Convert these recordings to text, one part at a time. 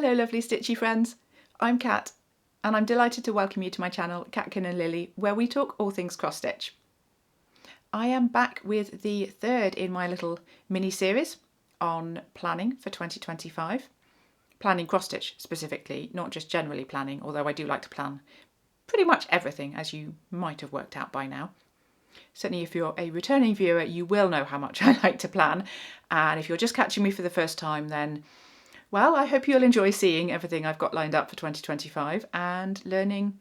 Hello lovely Stitchy friends, I'm Kat and I'm delighted to welcome you to my channel Catkin and Lily, where we talk all things cross stitch. I am back with the third in my little mini series on planning for 2025. Planning cross stitch specifically, not just generally planning, although I do like to plan pretty much everything, as you might have worked out by now. Certainly if you're a returning viewer, you will know how much I like to plan, and if you're just catching me for the first time, then well, I hope you'll enjoy seeing everything I've got lined up for 2025 and learning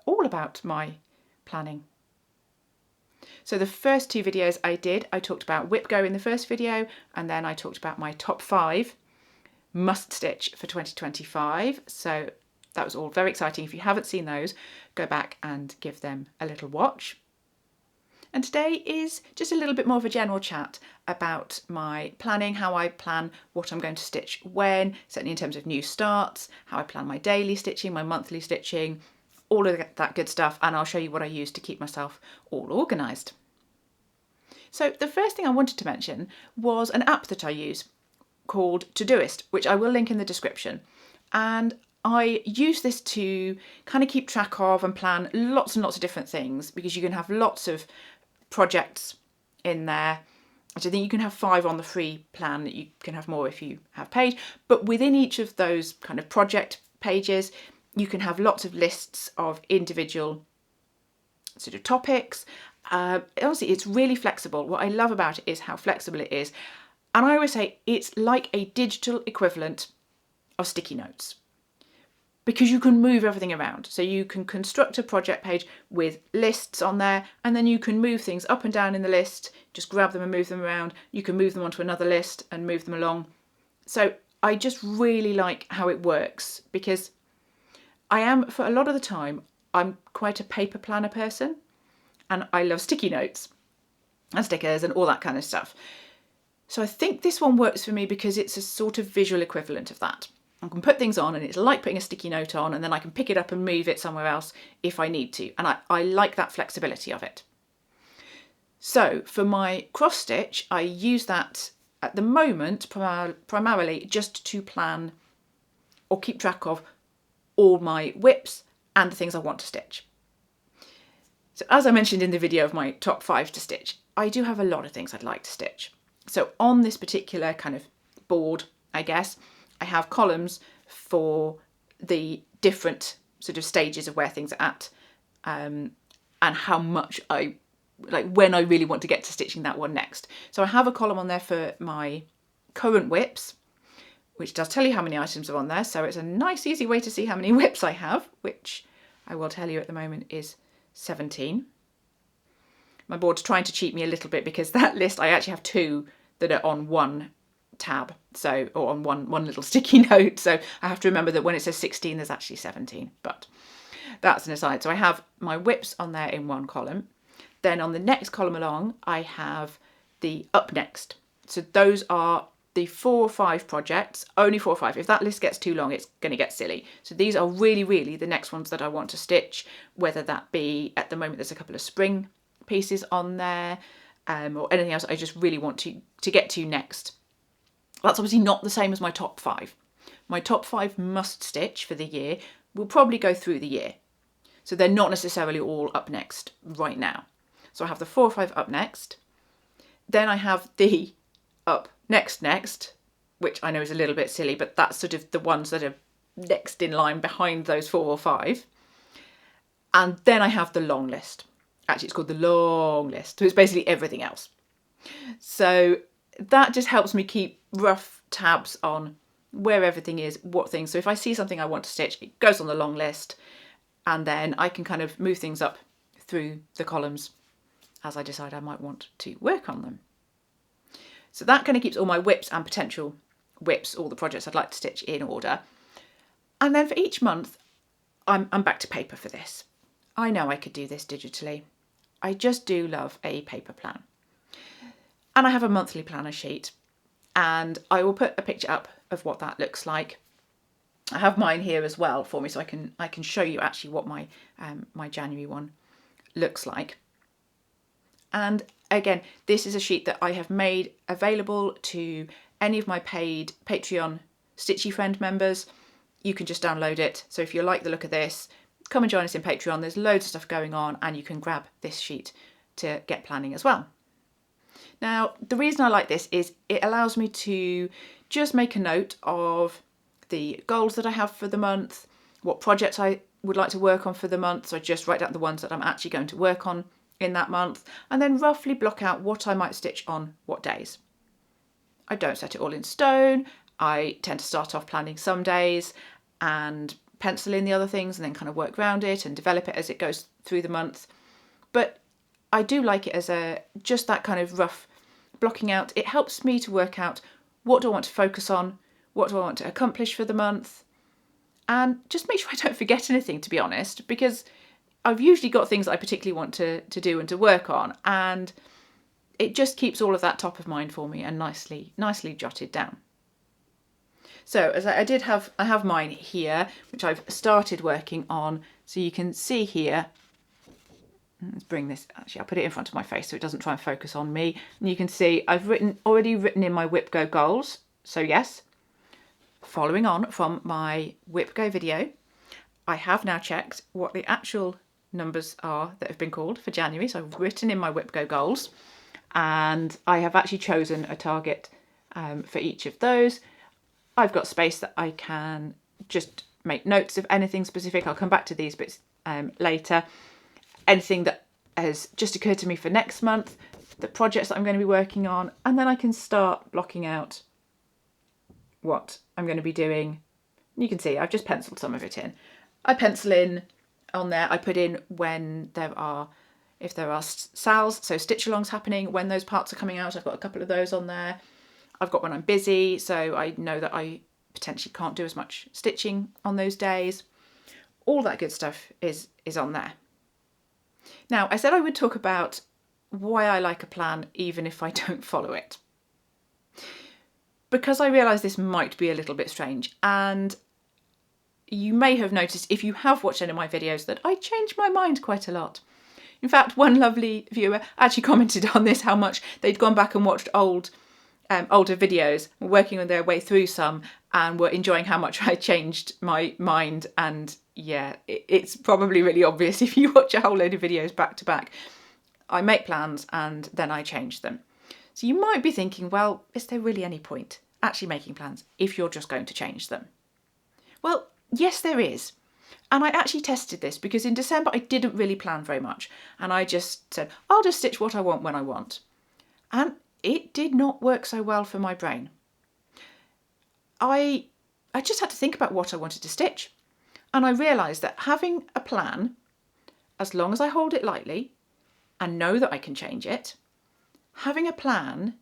all about my planning. So the first two videos I talked about whip go in the first video, and then I talked about my top 5 must stitch for 2025. So that was all very exciting. If you haven't seen those, go back and give them a little watch. And today is just a little bit more of a general chat about my planning, how I plan what I'm going to stitch when, certainly in terms of new starts, how I plan my daily stitching, my monthly stitching, all of that good stuff, and I'll show you what I use to keep myself all organised. So the first thing I wanted to mention was an app that I use called Todoist, which I will link in the description. And I use this to kind of keep track of and plan lots and lots of different things, because you can have lots of projects in there. So I think you can have 5 on the free plan. You can have more if you have paid, but within each of those kind of project pages you can have lots of lists of individual sort of topics. Honestly, it's really flexible. What I love about it is how flexible it is, and I always say it's like a digital equivalent of sticky notes, because you can move everything around. So you can construct a project page with lists on there, and then you can move things up and down in the list, just grab them and move them around. You can move them onto another list and move them along. So I just really like how it works, because for a lot of the time, I'm quite a paper planner person, and I love sticky notes and stickers and all that kind of stuff. So I think this one works for me because it's a sort of visual equivalent of that. I can put things on and it's like putting a sticky note on, and then I can pick it up and move it somewhere else if I need to. And I like that flexibility of it. So for my cross stitch, I use that at the moment primarily just to plan or keep track of all my whips and the things I want to stitch. So as I mentioned in the video of my top 5 to stitch, I do have a lot of things I'd like to stitch. So on this particular kind of board, I guess, I have columns for the different sort of stages of where things are at, and how much when I really want to get to stitching that one next. So I have a column on there for my current whips, which does tell you how many items are on there. So it's a nice easy way to see how many whips I have, which I will tell you at the moment is 17. My board's trying to cheat me a little bit, because that list, I actually have 2 that are on one tab, or on one little sticky note, so I have to remember that when it says 16 there's actually 17, but that's an aside. So I have my whips on there in one column. Then on the next column along I have the up next. So those are the 4 or 5 projects, only 4 or 5. If that list gets too long, it's going to get silly. So these are really the next ones that I want to stitch, whether that be, at the moment there's a couple of spring pieces on there, or anything else I just really want to get to next. That's obviously not the same as my top 5. My top 5 must stitch for the year will probably go through the year. So they're not necessarily all up next right now. So I have the 4 or 5 up next. Then I have the up next, which I know is a little bit silly, but that's sort of the ones that are next in line behind those 4 or 5. And then I have the long list. Actually, it's called the long list. So it's basically everything else. So that just helps me keep rough tabs on where everything is, what things. So if I see something I want to stitch, it goes on the long list, and then I can kind of move things up through the columns as I decide I might want to work on them. So that kind of keeps all my whips and potential whips, all the projects I'd like to stitch, in order. And then for each month, I'm back to paper for this. I know I could do this digitally. I just do love a paper plan. And I have a monthly planner sheet, and I will put a picture up of what that looks like. I have mine here as well for me, so I can show you actually what my my January one looks like. And again, this is a sheet that I have made available to any of my paid Patreon Stitchy friend members. you can just download it. So if you like the look of this, come and join us in Patreon. There's loads of stuff going on, and you can grab this sheet to get planning as well. Now, the reason I like this is it allows me to just make a note of the goals that I have for the month, what projects I would like to work on for the month. So I just write down the ones that I'm actually going to work on in that month, and then roughly block out what I might stitch on what days. I don't set it all in stone. I tend to start off planning some days and pencil in the other things and then kind of work around it and develop it as it goes through the month. But I do like it as just that kind of rough blocking out. It helps me to work out what do I want to focus on, what do I want to accomplish for the month, and just make sure I don't forget anything, to be honest, because I've usually got things that I particularly want to do and to work on, and it just keeps all of that top of mind for me and nicely jotted down. So as I have mine here, which I've started working on. So you can see here, let's bring this, actually I'll put it in front of my face so it doesn't try and focus on me. And you can see I've already written in my Whip Go goals. So yes, following on from my Whip Go video, I have now checked what the actual numbers are that have been called for January. So I've written in my Whip Go goals, and I have actually chosen a target for each of those. I've got space that I can just make notes of anything specific. I'll come back to these bits later. Anything that has just occurred to me for next month, the projects that I'm going to be working on, and then I can start blocking out what I'm going to be doing. You can see I've just penciled some of it in. I pencil in on there, I put in when if there are sales, so stitch alongs happening, when those parts are coming out. I've got a couple of those on there. I've got when I'm busy, so I know that I potentially can't do as much stitching on those days. All that good stuff is on there. Now, I said I would talk about why I like a plan even if I don't follow it, because I realise this might be a little bit strange, and you may have noticed if you have watched any of my videos that I change my mind quite a lot. In fact, one lovely viewer actually commented on this, how much they'd gone back and watched older videos, working on their way through some, and were enjoying how much I changed my mind. And yeah, it's probably really obvious if you watch a whole load of videos back to back. I make plans and then I change them. So you might be thinking, well, is there really any point actually making plans if you're just going to change them? Well, yes, there is. And I actually tested this because in December I didn't really plan very much. And I just said, I'll just stitch what I want when I want. And it did not work so well for my brain. I just had to think about what I wanted to stitch. And I realised that having a plan, as long as I hold it lightly and know that I can change it, having a plan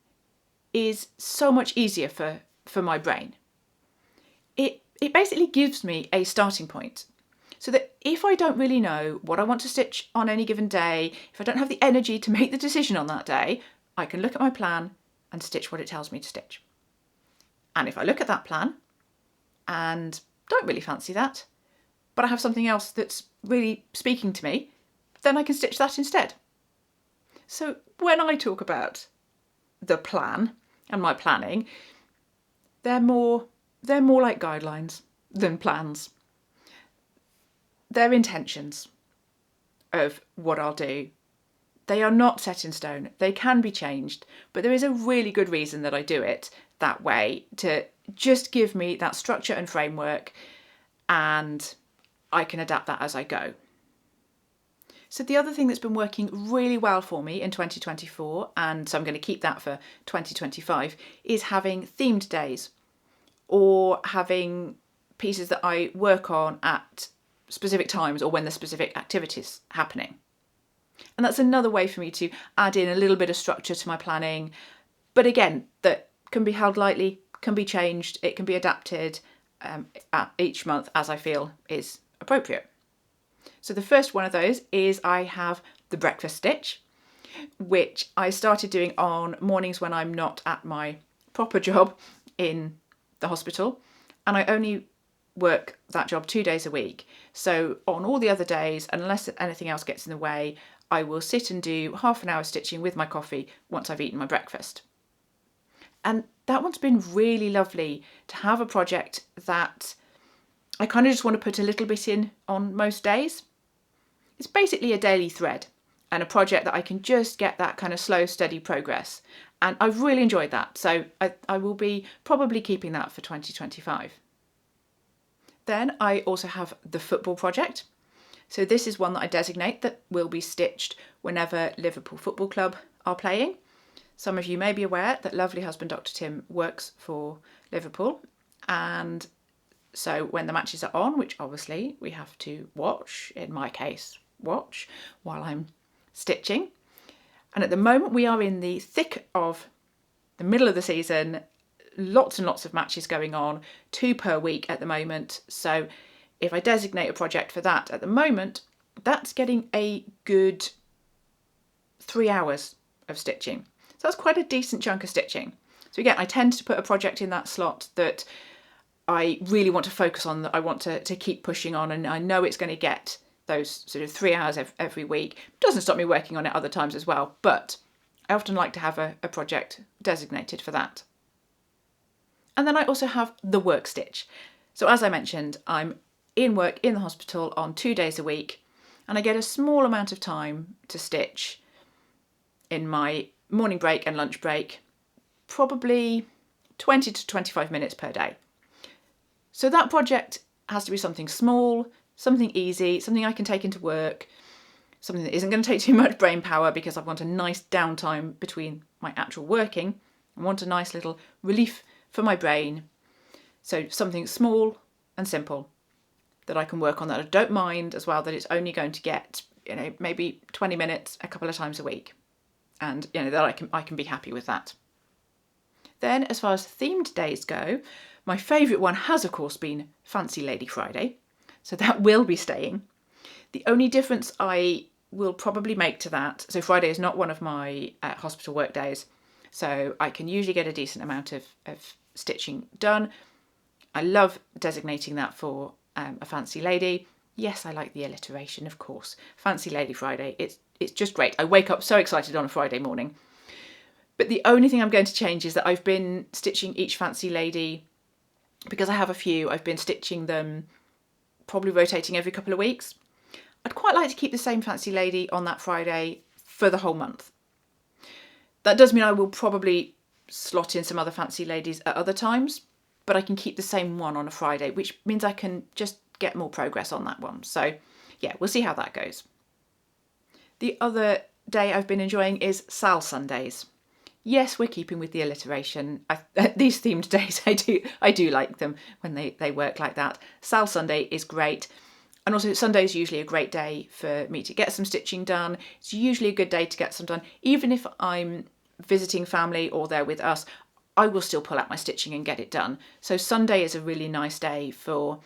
is so much easier for my brain. It basically gives me a starting point, so that if I don't really know what I want to stitch on any given day, if I don't have the energy to make the decision on that day, I can look at my plan and stitch what it tells me to stitch. And if I look at that plan and don't really fancy that, but I have something else that's really speaking to me, then I can stitch that instead. So when I talk about the plan and my planning, they're more like guidelines than plans. They're intentions of what I'll do. They are not set in stone. They can be changed, but there is a really good reason that I do it that way, to just give me that structure and framework, and I can adapt that as I go. So the other thing that's been working really well for me in 2024, and so I'm going to keep that for 2025, is having themed days, or having pieces that I work on at specific times or when there's specific activities happening. And that's another way for me to add in a little bit of structure to my planning. But again, that can be held lightly, can be changed, it can be adapted at each month as I feel is appropriate. So the first one of those is I have the breakfast stitch, which I started doing on mornings when I'm not at my proper job in the hospital, and I only work that job 2 days a week. So on all the other days, unless anything else gets in the way, I will sit and do half an hour stitching with my coffee once I've eaten my breakfast. And that one's been really lovely to have a project that I kind of just want to put a little bit in on most days. It's basically a daily thread and a project that I can just get that kind of slow, steady progress. And I've really enjoyed that. So I will be probably keeping that for 2025. Then I also have the football project. So this is one that I designate that will be stitched whenever Liverpool Football Club are playing. Some of you may be aware that lovely husband Dr. Tim works for Liverpool, and so when the matches are on, which obviously we have to watch, in my case, watch while I'm stitching. And at the moment we are in the thick of the middle of the season, lots and lots of matches going on, 2 per week at the moment. So if I designate a project for that at the moment, that's getting a good 3 hours of stitching. So that's quite a decent chunk of stitching. So again, I tend to put a project in that slot that I really want to focus on, that I want to keep pushing on, and I know it's going to get those sort of 3 hours every week. It doesn't stop me working on it other times as well, but I often like to have a project designated for that. And then I also have the work stitch. So as I mentioned, I'm in work in the hospital on 2 days a week, and I get a small amount of time to stitch in my morning break and lunch break, probably 20 to 25 minutes per day. So that project has to be something small, something easy, something I can take into work, something that isn't going to take too much brain power, because I want a nice downtime between my actual working. I want a nice little relief for my brain. So something small and simple that I can work on, that I don't mind as well, that it's only going to get, maybe 20 minutes a couple of times a week. And, that I can be happy with that. Then as far as themed days go, my favourite one has of course been Fancy Lady Friday. So that will be staying. The only difference I will probably make to that, so Friday is not one of my hospital work days, so I can usually get a decent amount of stitching done. I love designating that for a Fancy Lady. Yes, I like the alliteration, of course. Fancy Lady Friday, it's just great. I wake up so excited on a Friday morning. But the only thing I'm going to change is that I've been stitching each Fancy Lady, because I have a few, I've been stitching them probably rotating every couple of weeks. I'd quite like to keep the same Fancy Lady on that Friday for the whole month. That does mean I will probably slot in some other Fancy Ladies at other times, but I can keep the same one on a Friday, which means I can just get more progress on that one. So yeah, we'll see how that goes. The other day I've been enjoying is Sal Sundays. Yes, we're keeping with the alliteration. These themed days, I do like them when they work like that. Sal Sunday is great. And also Sunday is usually a great day for me to get some stitching done. It's usually a good day to get some done. Even if I'm visiting family or they're with us, I will still pull out my stitching and get it done. So Sunday is a really nice day for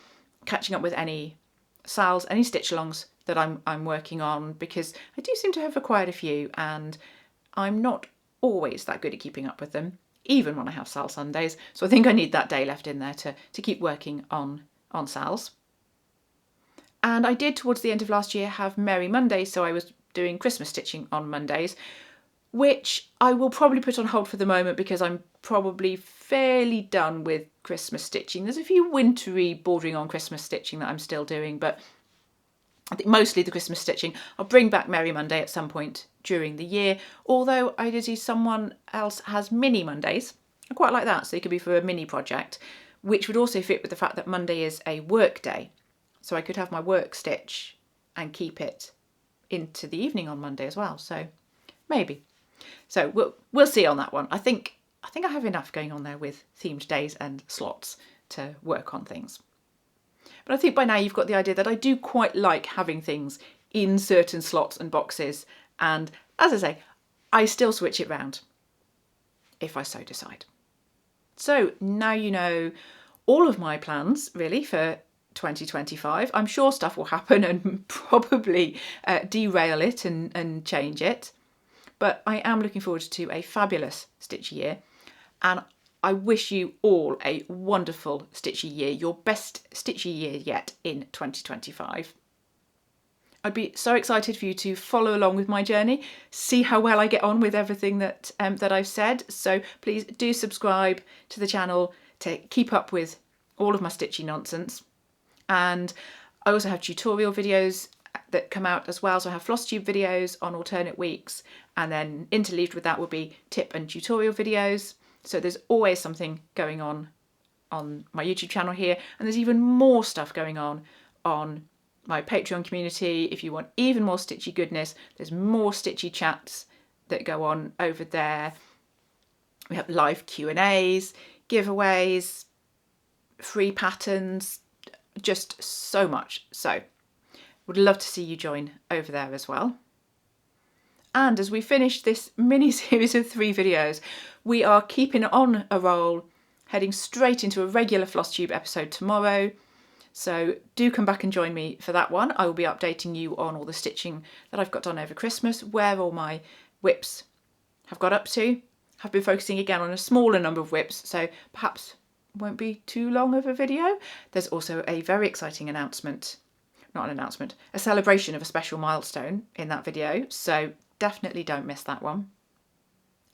catching up with any Sals, any stitch-alongs that I'm working on, because I do seem to have acquired a few and I'm not always that good at keeping up with them, even when I have Sal Sundays. So I think I need that day left in there to keep working on Sals. And I did, towards the end of last year, have Merry Mondays, so I was doing Christmas stitching on Mondays, which I will probably put on hold for the moment because I'm probably fairly done with Christmas stitching. There's a few wintry, bordering on Christmas stitching that I'm still doing, but I think mostly the Christmas stitching. I'll bring back Merry Monday at some point during the year, although I did see someone else has mini Mondays. I quite like that, so it could be for a mini project, which would also fit with the fact that Monday is a work day. So I could have my work stitch and keep it into the evening on Monday as well. So maybe. So we'll see on that one. I think I have enough going on there with themed days and slots to work on things. But I think by now you've got the idea that I do quite like having things in certain slots and boxes. And as I say, I still switch it round if I so decide. So now you know all of my plans really for 2025. I'm sure stuff will happen and probably derail it and change it. But I am looking forward to a fabulous Stitchy year, and I wish you all a wonderful Stitchy year, your best Stitchy year yet in 2025. I'd be so excited for you to follow along with my journey, see how well I get on with everything that I've said. So please do subscribe to the channel to keep up with all of my stitchy nonsense. And I also have tutorial videos that come out as well. So I have floss tube videos on alternate weeks, and then interleaved with that will be tip and tutorial videos. So there's always something going on my YouTube channel here, and there's even more stuff going on my Patreon community. If you want even more stitchy goodness, there's more stitchy chats that go on over there. We have live Q&As, giveaways, free patterns, just so much. So would love to see you join over there as well. And as we finish this mini series of 3 videos, we are keeping on a roll, heading straight into a regular floss tube episode tomorrow. So do come back and join me for that one. I will be updating you on all the stitching that I've got done over Christmas, where all my whips have got up to. I've been focusing again on a smaller number of whips, so perhaps won't be too long of a video. There's also a very exciting announcement, not an announcement, a celebration of a special milestone in that video, so definitely don't miss that one.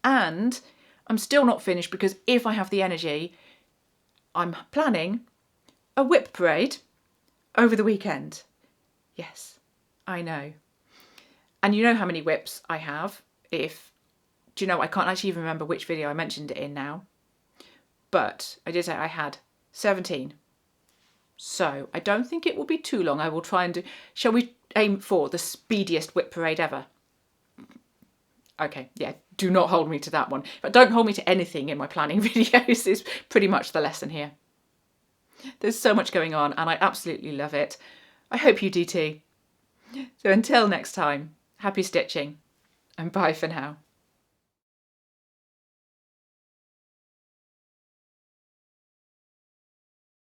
And I'm still not finished, because if I have the energy, I'm planning a whip parade over the weekend. Yes, I know. And you know how many whips I have. Do you know, I can't actually even remember which video I mentioned it in now. But I did say I had 17. So I don't think it will be too long. I will try and do... Shall we aim for the speediest whip parade ever? Okay, yeah, do not hold me to that one. But don't hold me to anything in my planning videos is pretty much the lesson here. There's so much going on and I absolutely love it. I hope you do too. So until next time, happy stitching and bye for now.